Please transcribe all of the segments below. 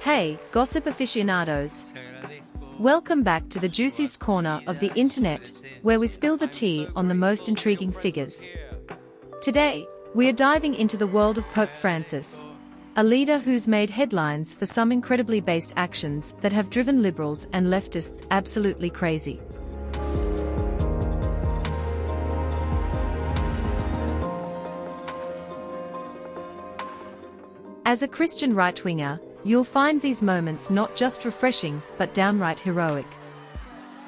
Hey, gossip aficionados! Welcome back to the juiciest corner of the internet, where we spill the tea on the most intriguing figures. Today, we are diving into the world of Pope Francis, a leader who's made headlines for some incredibly based actions that have driven liberals and leftists absolutely crazy. As a Christian right-winger, you'll find these moments not just refreshing but downright heroic.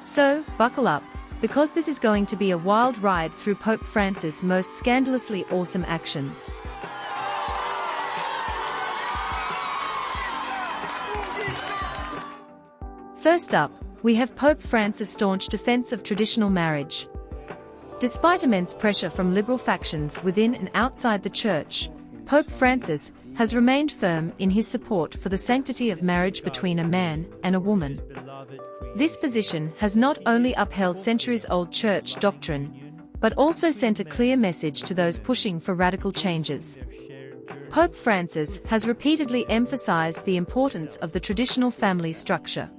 So, buckle up, because this is going to be a wild ride through Pope Francis' most scandalously awesome actions. First up, we have Pope Francis' staunch defense of traditional marriage. Despite immense pressure from liberal factions within and outside the Church, Pope Francis has remained firm in his support for the sanctity of marriage between a man and a woman. This position has not only upheld centuries-old Church doctrine, but also sent a clear message to those pushing for radical changes. Pope Francis has repeatedly emphasized the importance of the traditional family structure.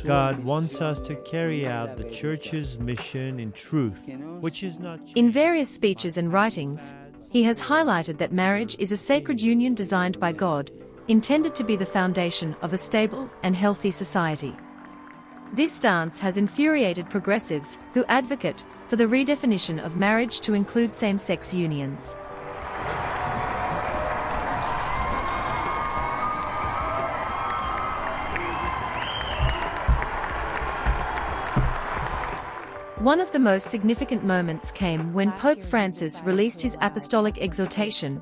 God wants us to carry out the Church's mission in truth, which is not... In various speeches and writings, he has highlighted that marriage is a sacred union designed by God, intended to be the foundation of a stable and healthy society. This stance has infuriated progressives who advocate for the redefinition of marriage to include same-sex unions. One of the most significant moments came when Pope Francis released his apostolic exhortation,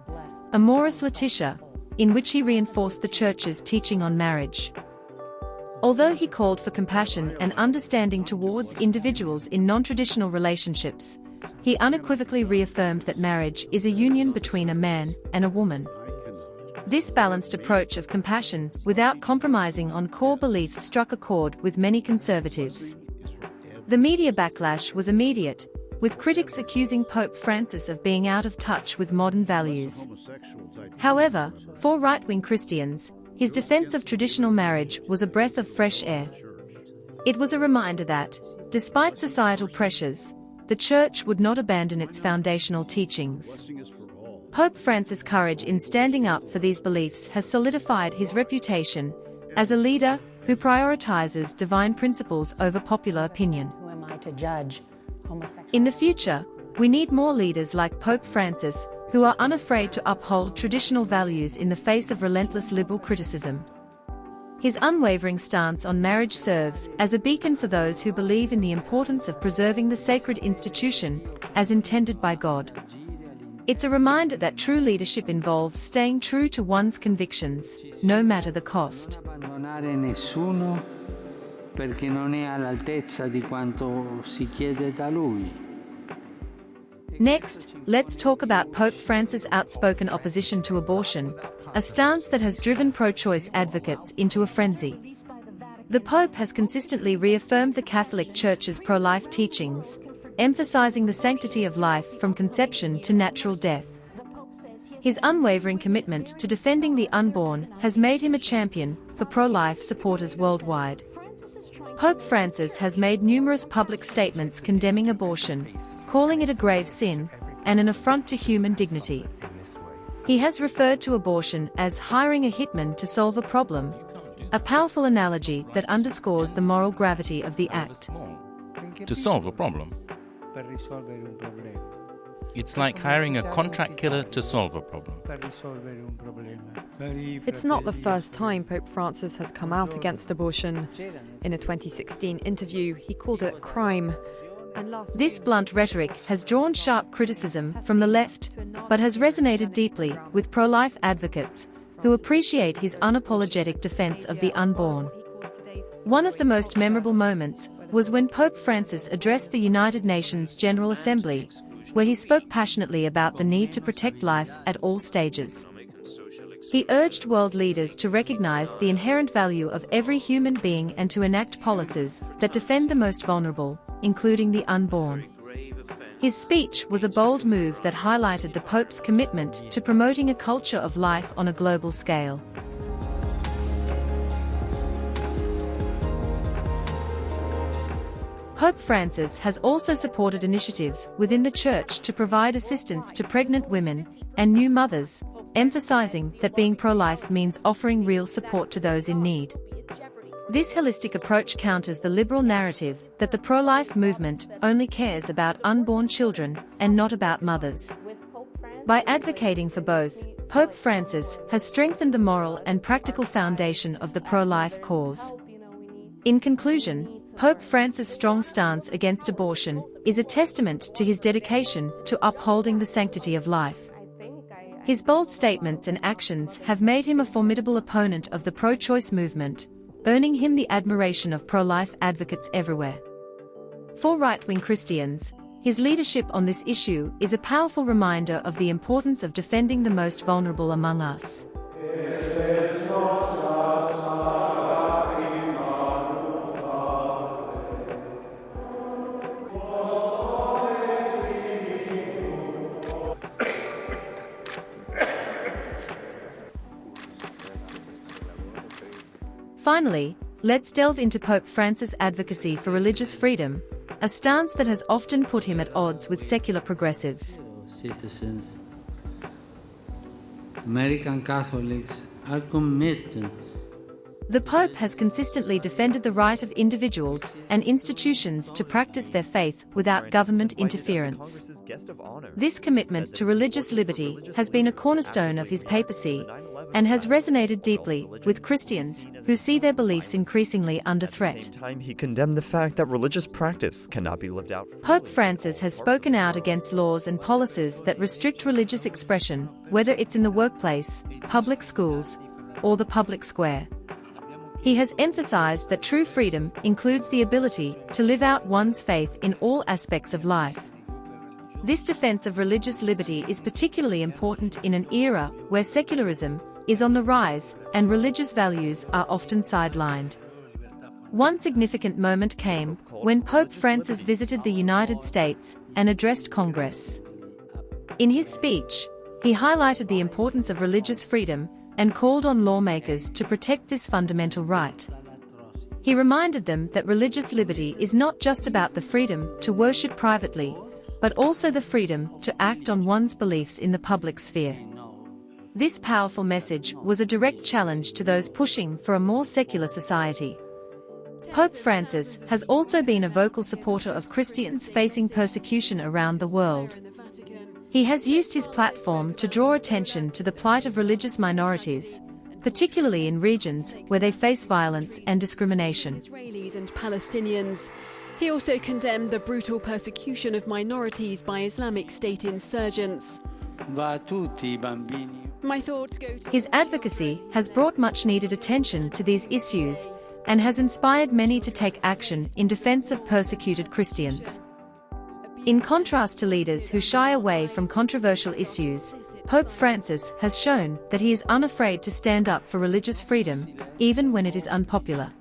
Amoris Laetitia, in which he reinforced the Church's teaching on marriage. Although he called for compassion and understanding towards individuals in non-traditional relationships, he unequivocally reaffirmed that marriage is a union between a man and a woman. This balanced approach of compassion without compromising on core beliefs struck a chord with many conservatives. The media backlash was immediate, with critics accusing Pope Francis of being out of touch with modern values. However, for right-wing Christians, his defense of traditional marriage was a breath of fresh air. It was a reminder that, despite societal pressures, the Church would not abandon its foundational teachings. Pope Francis' courage in standing up for these beliefs has solidified his reputation as a leader who prioritizes divine principles over popular opinion. Who am I to judge homosexuality? In the future, we need more leaders like Pope Francis, who are unafraid to uphold traditional values in the face of relentless liberal criticism. His unwavering stance on marriage serves as a beacon for those who believe in the importance of preserving the sacred institution as intended by God. It's a reminder that true leadership involves staying true to one's convictions, no matter the cost. Next, let's talk about Pope Francis' outspoken opposition to abortion, a stance that has driven pro-choice advocates into a frenzy. The Pope has consistently reaffirmed the Catholic Church's pro-life teachings, emphasizing the sanctity of life from conception to natural death. His unwavering commitment to defending the unborn has made him a champion for pro-life supporters worldwide. Pope Francis has made numerous public statements condemning abortion, calling it a grave sin and an affront to human dignity. He has referred to abortion as hiring a hitman to solve a problem, a powerful analogy that underscores the moral gravity of the act. To solve a problem. It's like hiring a contract killer to solve a problem. It's not the first time Pope Francis has come out against abortion. In a 2016 interview, he called it a crime. This blunt rhetoric has drawn sharp criticism from the left, but has resonated deeply with pro-life advocates who appreciate his unapologetic defense of the unborn. One of the most memorable moments was when Pope Francis addressed the United Nations General Assembly, where he spoke passionately about the need to protect life at all stages. He urged world leaders to recognize the inherent value of every human being and to enact policies that defend the most vulnerable, including the unborn. His speech was a bold move that highlighted the Pope's commitment to promoting a culture of life on a global scale. Pope Francis has also supported initiatives within the Church to provide assistance to pregnant women and new mothers, emphasizing that being pro-life means offering real support to those in need. This holistic approach counters the liberal narrative that the pro-life movement only cares about unborn children and not about mothers. By advocating for both, Pope Francis has strengthened the moral and practical foundation of the pro-life cause. In conclusion, Pope Francis' strong stance against abortion is a testament to his dedication to upholding the sanctity of life. His bold statements and actions have made him a formidable opponent of the pro-choice movement, earning him the admiration of pro-life advocates everywhere. For right-wing Christians, his leadership on this issue is a powerful reminder of the importance of defending the most vulnerable among us. Finally, let's delve into Pope Francis' advocacy for religious freedom, a stance that has often put him at odds with secular progressives. Citizens, American Catholics are committed. The Pope has consistently defended the right of individuals and institutions to practice their faith without government interference. This commitment to religious liberty has been a cornerstone of his papacy and has resonated deeply with Christians who see their beliefs increasingly under threat. At the same time, he condemned the fact that religious practice cannot be lived out. Pope Francis has spoken out against laws and policies that restrict religious expression, whether it's in the workplace, public schools, or the public square. He has emphasized that true freedom includes the ability to live out one's faith in all aspects of life. This defense of religious liberty is particularly important in an era where secularism is on the rise and religious values are often sidelined. One significant moment came when Pope Francis visited the United States and addressed Congress. In his speech, he highlighted the importance of religious freedom and called on lawmakers to protect this fundamental right. He reminded them that religious liberty is not just about the freedom to worship privately, but also the freedom to act on one's beliefs in the public sphere. This powerful message was a direct challenge to those pushing for a more secular society. Pope Francis has also been a vocal supporter of Christians facing persecution around the world. He has used his platform to draw attention to the plight of religious minorities, particularly in regions where they face violence and discrimination. Israelis and Palestinians. He also condemned the brutal persecution of minorities by Islamic State insurgents. My thoughts go to... His advocacy has brought much-needed attention to these issues and has inspired many to take action in defense of persecuted Christians. In contrast to leaders who shy away from controversial issues, Pope Francis has shown that he is unafraid to stand up for religious freedom, even when it is unpopular.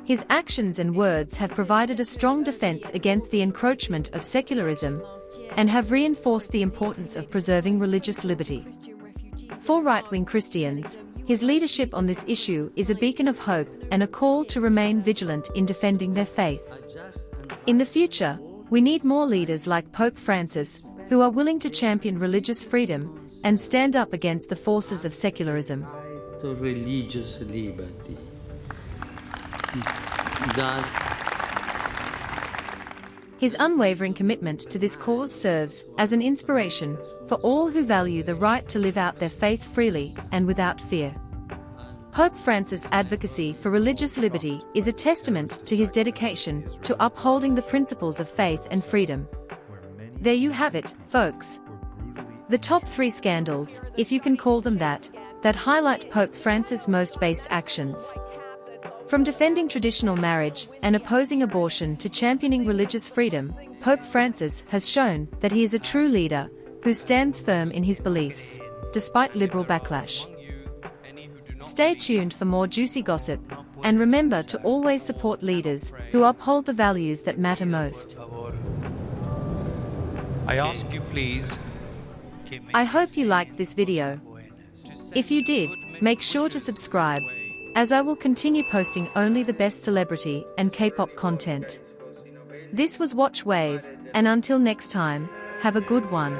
His actions and words have provided a strong defense against the encroachment of secularism and have reinforced the importance of preserving religious liberty. For right-wing Christians, his leadership on this issue is a beacon of hope and a call to remain vigilant in defending their faith. In the future, we need more leaders like Pope Francis, who are willing to champion religious freedom and stand up against the forces of secularism. To religious liberty. His unwavering commitment to this cause serves as an inspiration for all who value the right to live out their faith freely and without fear. Pope Francis' advocacy for religious liberty is a testament to his dedication to upholding the principles of faith and freedom. There you have it, folks. The top 3 scandals, if you can call them that highlight Pope Francis' most based actions. From defending traditional marriage and opposing abortion to championing religious freedom, Pope Francis has shown that he is a true leader who stands firm in his beliefs, despite liberal backlash. Stay tuned for more juicy gossip, and remember to always support leaders who uphold the values that matter most. I ask you please. I hope you liked this video. If you did, make sure to subscribe, as I will continue posting only the best celebrity and K-pop content. This was Watch Wave, and until next time, have a good one.